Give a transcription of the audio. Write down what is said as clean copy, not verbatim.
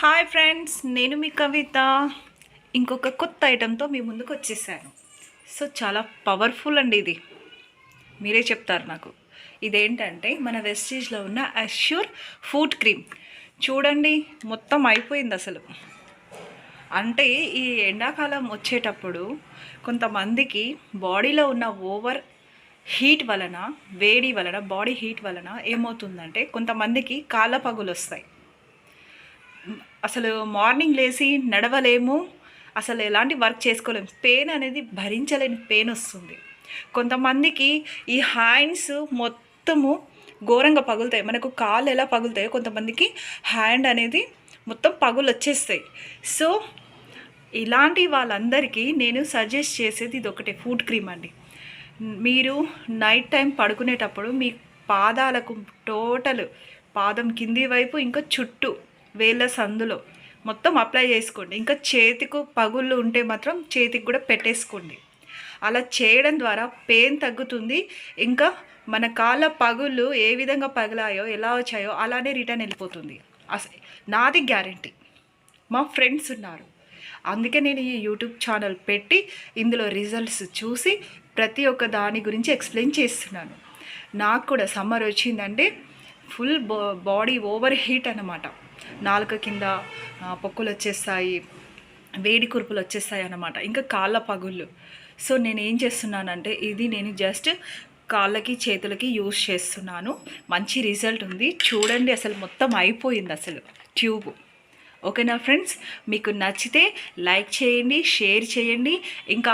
Hi friends, నేను మీ కవిత. ఇంకొక కొత్త ఐటెంతో మీ ముందుకు వచ్చేసాను. సో చాలా పవర్ఫుల్ అండి ఇది. మీరే చెప్తారు నాకు. ఇదేంటంటే మన వెస్టీజ్లో ఉన్న అష్యూర్ ఫుట్ క్రీమ్. చూడండి, మొత్తం అయిపోయింది అసలు. అంటే ఈ ఎండాకాలం వచ్చేటప్పుడు కొంతమందికి బాడీలో ఉన్న ఓవర్ హీట్ వలన, వేడి వలన, బాడీ హీట్ వలన ఏమవుతుందంటే కొంతమందికి కాళ్ళ పగులు వస్తాయి. అసలు మార్నింగ్ లేచి నడవలేము, అసలు ఎలాంటి వర్క్ చేసుకోలేము. పెయిన్ అనేది భరించలేని పెయిన్ వస్తుంది. కొంతమందికి ఈ హ్యాండ్స్ మొత్తము ఘోరంగా పగులుతాయి. మనకు కాళ్ళు ఎలా పగులుతాయో కొంతమందికి హ్యాండ్ అనేది మొత్తం పగులు వచ్చేస్తాయి. సో ఇలాంటి వాళ్ళందరికీ నేను సజెస్ట్ చేసేది ఇది ఒకటే, ఫుట్ క్రీమ్ అండి. మీరు నైట్ టైం పడుకునేటప్పుడు మీ పాదాలకు టోటల్ పాదం కింది వైపు ఇంకా చుట్టూ వేళ్ళ సందులో మొత్తం అప్లై చేసుకోండి. ఇంకా చేతికి పగుళ్ళు ఉంటే మాత్రం చేతికి కూడా పెట్టేసుకోండి. అలా చేయడం ద్వారా పెయిన్ తగ్గుతుంది. ఇంకా మన కాళ్ళ పగుళ్ళు ఏ విధంగా పగిలాయో, ఎలా వచ్చాయో అలానే రిటర్న్ వెళ్ళిపోతుంది. నాది గ్యారంటీ. మా ఫ్రెండ్స్ ఉన్నారు, అందుకే నేను ఈ యూట్యూబ్ ఛానల్ పెట్టి ఇందులో రిజల్ట్స్ చూసి ప్రతి ఒక్క దాని గురించి ఎక్స్ప్లెయిన్ చేస్తున్నాను. నాకు కూడా సమ్మర్ వచ్చిందంటే ఫుల్ బాడీ ఓవర్ హీట్ అన్నమాట. నాలుక కింద పొక్కులు వచ్చేస్తాయి, వేడి కురుపులు వచ్చేస్తాయి అన్నమాట, ఇంకా కాళ్ళ పగుళ్ళు. సో నేను ఏం చేస్తున్నానంటే ఇది నేను జస్ట్ కాళ్ళకి చేతులకి యూజ్ చేస్తున్నాను. మంచి రిజల్ట్ ఉంది. చూడండి, అసలు మొత్తం అయిపోయింది అసలు ట్యూబ్. ఓకేనా ఫ్రెండ్స్, మీకు నచ్చితే లైక్ చేయండి, షేర్ చేయండి. ఇంకా